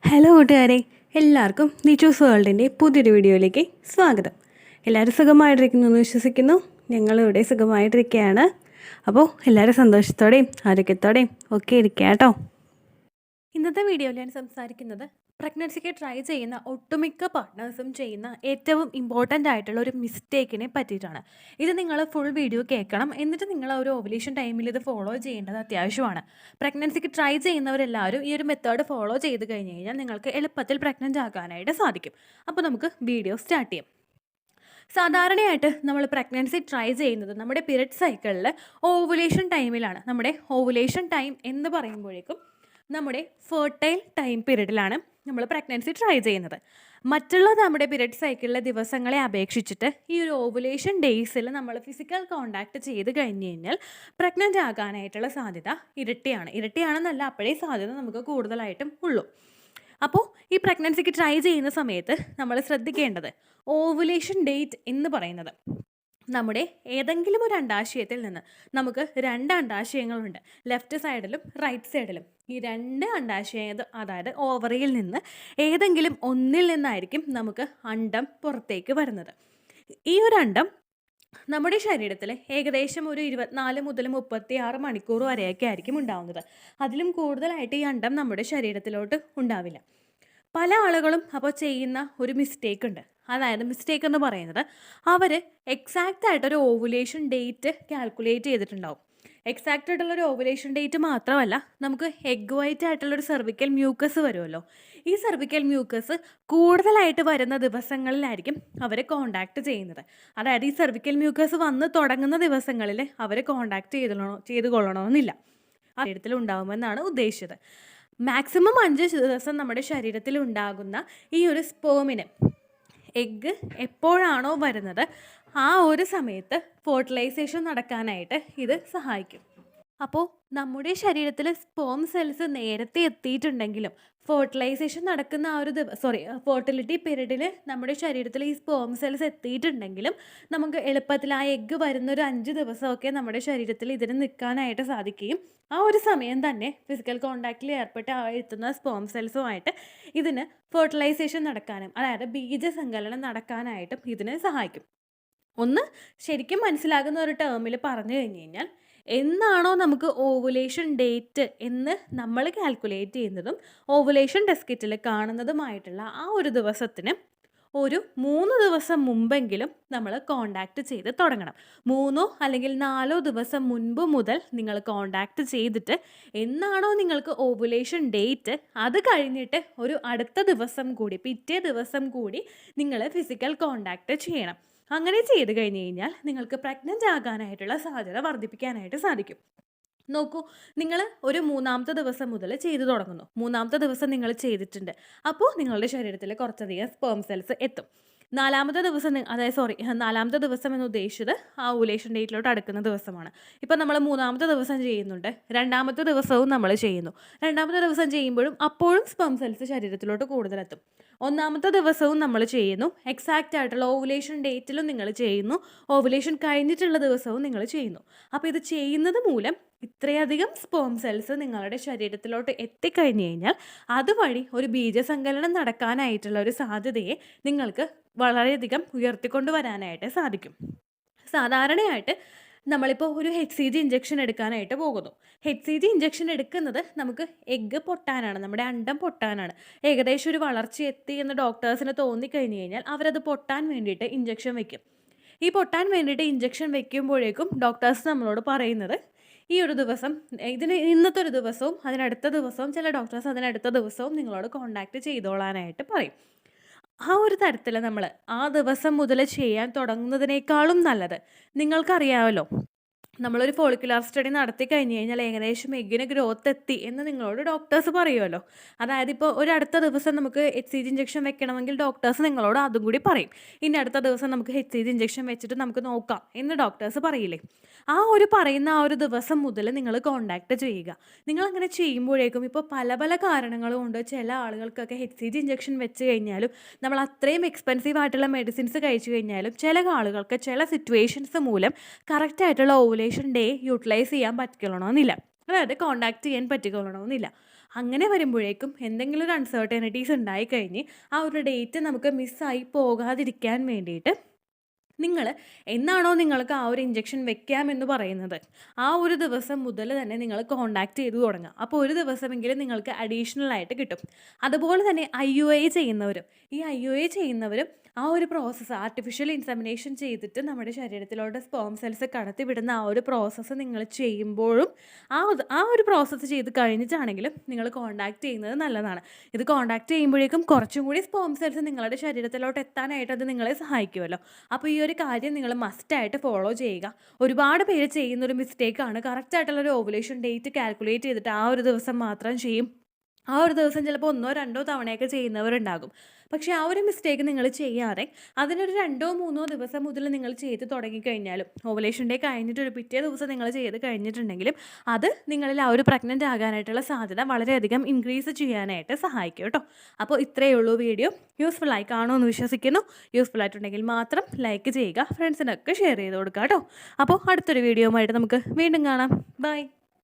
Hello കൂട്ടുകാരെ, എല്ലാവർക്കും നിച്ചൂസ് വേൾഡിൻ്റെ പുതിയൊരു വീഡിയോയിലേക്ക് സ്വാഗതം. എല്ലാവരും സുഖമായിട്ടിരിക്കുന്നു എന്ന് വിശ്വസിക്കുന്നു. ഞങ്ങളിവിടെ സുഖമായിട്ടിരിക്കുകയാണ്. അപ്പോൾ എല്ലാവരും സന്തോഷത്തോടെയും ആരോഗ്യത്തോടെയും ഒക്കെ ഇരിക്കുക കേട്ടോ. ഇന്നത്തെ വീഡിയോയിൽ ഞാൻ സംസാരിക്കുന്നത് പ്രഗ്നൻസിക്ക് ട്രൈ ചെയ്യുന്ന ഒട്ടുമിക്ക പാർട്ട്നേഴ്സും ചെയ്യുന്ന ഏറ്റവും ഇമ്പോർട്ടൻ്റ് ആയിട്ടുള്ള ഒരു മിസ്റ്റേക്കിനെ പറ്റിയിട്ടാണ്. ഇത് നിങ്ങൾ ഫുൾ വീഡിയോ കേൾക്കണം. എന്നിട്ട് നിങ്ങൾ ഒരു ഓവുലേഷൻ ടൈമിൽ ഇത് ഫോളോ ചെയ്യേണ്ടത് അത്യാവശ്യമാണ്. പ്രഗ്നൻസിക്ക് ട്രൈ ചെയ്യുന്നവരെല്ലാവരും ഈ ഒരു മെത്തേഡ് ഫോളോ ചെയ്ത് കഴിഞ്ഞ് കഴിഞ്ഞാൽ നിങ്ങൾക്ക് എളുപ്പത്തിൽ പ്രഗ്നൻ്റ് ആകാനായിട്ട് സാധിക്കും. അപ്പോൾ നമുക്ക് വീഡിയോ സ്റ്റാർട്ട് ചെയ്യാം. സാധാരണയായിട്ട് നമ്മൾ പ്രഗ്നൻസി ട്രൈ ചെയ്യുന്നത് നമ്മുടെ പീരിയഡ് സൈക്കിളിൽ ഓവുലേഷൻ ടൈമിലാണ്. നമ്മുടെ ഓവുലേഷൻ ടൈം എന്ന് പറയുമ്പോഴേക്കും നമ്മുടെ ഫെർട്ടൈൽ ടൈം പീരീഡിലാണ് നമ്മൾ പ്രഗ്നൻസി ട്രൈ ചെയ്യുന്നത്. മറ്റുള്ള നമ്മുടെ പീരിയഡ് സൈക്കിളിലെ ദിവസങ്ങളെ അപേക്ഷിച്ചിട്ട് ഈ ഒരു ഓവുലേഷൻ ഡേയ്സിൽ നമ്മൾ ഫിസിക്കൽ കോണ്ടാക്ട് ചെയ്ത് കഴിഞ്ഞ് കഴിഞ്ഞാൽ പ്രഗ്നൻ്റ് ആകാനായിട്ടുള്ള സാധ്യത ഇരട്ടിയാണെന്നല്ല, അപ്പോഴേ സാധ്യത നമുക്ക് കൂടുതലായിട്ടും ഉള്ളൂ. അപ്പോൾ ഈ പ്രഗ്നൻസിക്ക് ട്രൈ ചെയ്യുന്ന സമയത്ത് നമ്മൾ ശ്രദ്ധിക്കേണ്ടത് ഓവുലേഷൻ ഡേറ്റ് എന്ന് പറയുന്നത് നമ്മുടെ ഏതെങ്കിലും ഒരു അണ്ടാശയത്തിൽ നിന്ന് നമുക്ക് 2 അണ്ടാശയങ്ങളുണ്ട്, ലെഫ്റ്റ് സൈഡിലും റൈറ്റ് സൈഡിലും. ഈ 2 അണ്ടാശയം, അതായത് ഓവറിയിൽ നിന്ന് ഏതെങ്കിലും ഒന്നിൽ നിന്നായിരിക്കും നമുക്ക് അണ്ടം പുറത്തേക്ക് വരുന്നത്. ഈ ഒരു അണ്ടം നമ്മുടെ ശരീരത്തിൽ ഏകദേശം ഒരു 24 മുതൽ 36 മണിക്കൂർ വരെയൊക്കെ ആയിരിക്കും ഉണ്ടാവുന്നത്. അതിലും കൂടുതലായിട്ട് ഈ അണ്ടം നമ്മുടെ ശരീരത്തിലോട്ട് ഉണ്ടാവില്ല. പല ആളുകളും അപ്പോൾ ചെയ്യുന്ന ഒരു മിസ്റ്റേക്ക് ഉണ്ട്. അതായത് മിസ്റ്റേക്ക് എന്ന് പറയുന്നത് അവർ എക്സാക്റ്റ് ആയിട്ടൊരു ഓവുലേഷൻ ഡേറ്റ് കാൽക്കുലേറ്റ് ചെയ്തിട്ടുണ്ടാവും. എക്സാക്റ്റ് ആയിട്ടുള്ളൊരു ഓവുലേഷൻ ഡേറ്റ് മാത്രമല്ല, നമുക്ക് എഗ് വൈറ്റ് ആയിട്ടുള്ളൊരു സെർവിക്കൽ മ്യൂക്കസ് വരുമല്ലോ. ഈ സെർവിക്കൽ മ്യൂക്കസ് കൂടുതലായിട്ട് വരുന്ന ദിവസങ്ങളിലായിരിക്കും അവർ കോണ്ടാക്ട് ചെയ്യുന്നത്. അതായത് ഈ സെർവിക്കൽ മ്യൂക്കസ് വന്ന് തുടങ്ങുന്ന ദിവസങ്ങളിൽ അവർ കോണ്ടാക്ട് ചെയ്ത് കൊള്ളണമെന്നില്ല. ശരീരത്തിൽ ഉണ്ടാകുമെന്നാണ് ഉദ്ദേശിച്ചത്. മാക്സിമം 5 ദിവസം നമ്മുടെ ശരീരത്തിൽ ഉണ്ടാകുന്ന ഈ ഒരു സ്പേമിന് എഗ്ഗ് എപ്പോഴാണോ വരുന്നത് ആ ഒരു സമയത്ത് ഫെർട്ടിലൈസേഷൻ നടക്കാനായിട്ട് ഇത് സഹായിക്കും. അപ്പോൾ നമ്മുടെ ശരീരത്തിൽ സ്പേം സെൽസ് നേരത്തെ എത്തിയിട്ടുണ്ടെങ്കിലും ഫെർട്ടിലൈസേഷൻ നടക്കുന്ന ആ ഒരു ഫെർട്ടിലിറ്റി പീരീഡിൽ നമ്മുടെ ശരീരത്തിൽ ഈ സ്പേം സെൽസ് എത്തിയിട്ടുണ്ടെങ്കിലും നമുക്ക് എളുപ്പത്തിൽ ആ എഗ്ഗ് വരുന്നൊരു 5 ദിവസമൊക്കെ നമ്മുടെ ശരീരത്തിൽ ഇതിന് നിൽക്കാനായിട്ട് സാധിക്കുകയും ആ ഒരു സമയം തന്നെ ഫിസിക്കൽ കോണ്ടാക്റ്റിൽ ഏർപ്പെട്ട് എത്തുന്ന സ്പേം സെൽസുമായിട്ട് ഇതിന് ഫെർട്ടിലൈസേഷൻ നടക്കാനും, അതായത് ബീജസങ്കലനം നടക്കാനായിട്ടും ഇതിന് സഹായിക്കും. ഒന്ന് ശരിക്കും മനസ്സിലാകുന്ന ഒരു ടേമിൽ പറഞ്ഞു കഴിഞ്ഞ് കഴിഞ്ഞാൽ, എന്നാണോ നമുക്ക് ഓവുലേഷൻ ഡേറ്റ് എന്ന് നമ്മൾ കാൽക്കുലേറ്റ് ചെയ്യുന്നതും ഓവുലേഷൻ ടെസ്റ്റ് കിറ്റിൽ കാണുന്നതുമായിട്ടുള്ള ആ ഒരു ദിവസത്തിന് ഒരു 3 ദിവസം മുമ്പെങ്കിലും നമ്മൾ കോണ്ടാക്ട് ചെയ്ത് തുടങ്ങണം. 3 അല്ലെങ്കിൽ 4 ദിവസം മുൻപ് മുതൽ നിങ്ങൾ കോണ്ടാക്ട് ചെയ്തിട്ട് എന്നാണോ നിങ്ങൾക്ക് ഓവുലേഷൻ ഡേറ്റ് അത് കഴിഞ്ഞിട്ട് ഒരു അടുത്ത ദിവസം കൂടി, പിറ്റേ ദിവസം കൂടി നിങ്ങൾ ഫിസിക്കൽ കോണ്ടാക്ട് ചെയ്യണം. അങ്ങനെ ചെയ്ത് കഴിഞ്ഞ് കഴിഞ്ഞാൽ നിങ്ങൾക്ക് പ്രഗ്നൻ്റ് ആകാനായിട്ടുള്ള സാധ്യത വർദ്ധിപ്പിക്കാനായിട്ട് സാധിക്കും. നോക്കൂ, നിങ്ങൾ ഒരു 3-ാമത്തെ ദിവസം മുതൽ ചെയ്തു തുടങ്ങുന്നു. 3-ാമത്തെ ദിവസം നിങ്ങൾ ചെയ്തിട്ടുണ്ട്. അപ്പോൾ നിങ്ങളുടെ ശരീരത്തിൽ കുറച്ചധികം സ്പേം സെൽസ് എത്തും. 4-ാമത്തെ ദിവസം, അതായത് 4-ാമത്തെ ദിവസം എന്ന് ഉദ്ദേശിച്ചത് ആ ഓവുലേഷൻ ഡേറ്റിലോട്ട് അടുക്കുന്ന ദിവസമാണ്. ഇപ്പം നമ്മൾ 3-ാമത്തെ ദിവസം ചെയ്യുന്നുണ്ട്, 2-ാമത്തെ ദിവസവും നമ്മൾ ചെയ്യുന്നു. 2-ാമത്തെ ദിവസം ചെയ്യുമ്പോഴും അപ്പോഴും സ്പേം സെൽസ് ശരീരത്തിലോട്ട് കൂടുതലെത്തും. 1-ാമത്തെ ദിവസവും നമ്മൾ ചെയ്യുന്നു, എക്സാക്റ്റ് ആയിട്ടുള്ള ഓവുലേഷൻ ഡേറ്റിലും നിങ്ങൾ ചെയ്യുന്നു, ഓവുലേഷൻ കഴിഞ്ഞിട്ടുള്ള ദിവസവും നിങ്ങൾ ചെയ്യുന്നു. അപ്പോൾ ഇത് ചെയ്യുന്നത് മൂലം ഇത്രയധികം സ്പേം സെൽസ് നിങ്ങളുടെ ശരീരത്തിലോട്ട് എത്തിക്കഴിഞ്ഞ് കഴിഞ്ഞാൽ അതുവഴി ഒരു ബീജസങ്കലനം നടക്കാനായിട്ടുള്ള ഒരു സാധ്യതയെ നിങ്ങൾക്ക് വളരെയധികം ഉയർത്തിക്കൊണ്ട് വരാനായിട്ട് സാധിക്കും. സാധാരണയായിട്ട് നമ്മളിപ്പോൾ ഒരു HCG ഇഞ്ചക്ഷൻ എടുക്കാനായിട്ട് പോകുന്നു. HCG ഇഞ്ചക്ഷൻ എടുക്കുന്നത് നമുക്ക് എഗ്ഗ് പൊട്ടാനാണ്, നമ്മുടെ അണ്ടം പൊട്ടാനാണ്. ഏകദേശം ഒരു വളർച്ച എത്തി എന്ന് ഡോക്ടേഴ്സിന് തോന്നിക്കഴിഞ്ഞ് കഴിഞ്ഞാൽ അവരത് പൊട്ടാൻ വേണ്ടിയിട്ട് ഇഞ്ചക്ഷൻ വെക്കും. ഈ പൊട്ടാൻ വേണ്ടിയിട്ട് ഇഞ്ചക്ഷൻ വെക്കുമ്പോഴേക്കും ഡോക്ടേഴ്സ് നമ്മളോട് പറയുന്നത് ഈ ഒരു ദിവസം, ഇന്നത്തെ ഒരു ദിവസവും അതിനടുത്ത ദിവസവും, ചില ഡോക്ടേഴ്സ് അതിനടുത്ത ദിവസവും നിങ്ങളോട് കോണ്ടാക്ട് ചെയ്തോളാനായിട്ട് പറയും. ആ ഒരു തരത്തിൽ നമ്മൾ ആ ദിവസം മുതൽ ചെയ്യാൻ തുടങ്ങുന്നതിനേക്കാളും നല്ലത്, നിങ്ങൾക്കറിയാമല്ലോ, നമ്മളൊരു ഫോളിക്കുലാർ സ്റ്റഡി നടത്തി കഴിഞ്ഞ് കഴിഞ്ഞാൽ ഏകദേശം എഗ്ഗിന് ഗ്രോത്ത് എത്തി എന്ന് നിങ്ങളോട് ഡോക്ടേഴ്സ് പറയുമല്ലോ. അതായത് ഇപ്പോൾ ഒരു അടുത്ത ദിവസം നമുക്ക് HCG ഇഞ്ചക്ഷൻ വെക്കണമെങ്കിൽ ഡോക്ടേഴ്സ് നിങ്ങളോട് അതും കൂടി പറയും. ഇനി അടുത്ത ദിവസം നമുക്ക് HCG ഇഞ്ചക്ഷൻ വെച്ചിട്ട് നമുക്ക് നോക്കാം എന്ന് ഡോക്ടേഴ്സ് പറയില്ലേ. ആ ഒരു പറയുന്ന ആ ഒരു ദിവസം മുതൽ നിങ്ങൾ കോണ്ടാക്ട് ചെയ്യുക. നിങ്ങളങ്ങനെ ചെയ്യുമ്പോഴേക്കും ഇപ്പോൾ പല പല കാരണങ്ങൾ കൊണ്ട് ചില ആളുകൾക്കൊക്കെ HCG ഇഞ്ചക്ഷൻ വെച്ച് കഴിഞ്ഞാലും നമ്മൾ അത്രയും എക്സ്പെൻസീവ് ആയിട്ടുള്ള മെഡിസിൻസ് കഴിച്ചു കഴിഞ്ഞാലും ചില ആളുകൾക്ക് ചില സിറ്റുവേഷൻസ് മൂലം കറക്റ്റായിട്ടുള്ള ഓവുലേഷൻ ഡേ യൂട്ടിലൈസ് ചെയ്യാൻ പറ്റിക്കൊള്ളണമെന്നില്ല, അതായത് കോണ്ടാക്ട് ചെയ്യാൻ പറ്റിക്കൊള്ളണമെന്നില്ല. അങ്ങനെ വരുമ്പോഴേക്കും എന്തെങ്കിലും ഒരു അൺസർട്ടനിറ്റീസ് ഉണ്ടായിക്കഴിഞ്ഞ് ആ ഒരു ഡേറ്റ് നമുക്ക് മിസ്സായി പോകാതിരിക്കാൻ വേണ്ടിയിട്ട് നിങ്ങൾ എന്നാണോ നിങ്ങൾക്ക് ആ ഒരു ഇഞ്ചക്ഷൻ വെക്കാമെന്ന് പറയുന്നത് ആ ഒരു ദിവസം മുതൽ തന്നെ നിങ്ങൾ കോൺടാക്ട് ചെയ്ത് തുടങ്ങുക. അപ്പോൾ ഒരു ദിവസമെങ്കിലും നിങ്ങൾക്ക് അഡീഷണൽ ആയിട്ട് കിട്ടും. അതുപോലെ തന്നെ IUI ചെയ്യുന്നവരും ഈ IUI ചെയ്യുന്നവരും ആ ഒരു പ്രോസസ്സ് ആർട്ടിഫിഷ്യൽ ഇൻസെമിനേഷൻ ചെയ്തിട്ട് നമ്മുടെ ശരീരത്തിലോട്ട് സ്പേം സെൽസ് കടത്തിവിടുന്ന ആ ഒരു പ്രോസസ്സ് നിങ്ങൾ ചെയ്യുമ്പോഴും ആ ഒരു പ്രോസസ്സ് ചെയ്ത് കഴിഞ്ഞിട്ടാണെങ്കിലും നിങ്ങൾ കോൺടാക്ട് ചെയ്യുന്നത് നല്ലതാണ്. ഇത് കോൺടാക്ട് ചെയ്യുമ്പോഴേക്കും കുറച്ചും കൂടി സ്പേം സെൽസ് നിങ്ങളുടെ ശരീരത്തിലോട്ട് എത്താനായിട്ട് അത് നിങ്ങളെ സഹായിക്കുമല്ലോ. അപ്പോൾ ഈ ഒരു കാര്യം നിങ്ങൾ മസ്റ്റായിട്ട് ഫോളോ ചെയ്യുക. ഒരുപാട് പേര് ചെയ്യുന്നൊരു മിസ്റ്റേക്കാണ് കറക്റ്റായിട്ടുള്ളൊരു ഓവുലേഷൻ ഡേറ്റ് കാൽക്കുലേറ്റ് ചെയ്തിട്ട് ആ ഒരു ദിവസം മാത്രം ചെയ്യും. ആ ഒരു ദിവസം ചിലപ്പോൾ 1 2 തവണയൊക്കെ ചെയ്യുന്നവരുണ്ടാകും. പക്ഷേ ആ ഒരു മിസ്റ്റേക്ക് നിങ്ങൾ ചെയ്യാതെ അതിനൊരു 2 3 ദിവസം മുതൽ നിങ്ങൾ ചെയ്ത് തുടങ്ങിക്കഴിഞ്ഞാലും ഓവുലേഷൻ ഡേ കഴിഞ്ഞിട്ടൊരു പിറ്റേ ദിവസം നിങ്ങൾ ചെയ്ത് കഴിഞ്ഞിട്ടുണ്ടെങ്കിലും അത് നിങ്ങളിൽ ആ ഒരു പ്രഗ്നൻ്റ് ആകാനായിട്ടുള്ള സാധ്യത വളരെയധികം ഇൻക്രീസ് ചെയ്യാനായിട്ട് സഹായിക്കും കേട്ടോ. അപ്പോൾ ഇത്രയേ ഉള്ളൂ വീഡിയോ. യൂസ്ഫുൾ ആയി കാണുമെന്ന് വിശ്വസിക്കുന്നു. യൂസ്ഫുൾ ആയിട്ടുണ്ടെങ്കിൽ മാത്രം ലൈക്ക് ചെയ്യുക, ഫ്രണ്ട്സിനൊക്കെ ഷെയർ ചെയ്ത് കൊടുക്കുക കേട്ടോ. അപ്പോൾ അടുത്തൊരു വീഡിയോയുമായിട്ട് നമുക്ക് വീണ്ടും കാണാം. ബൈ.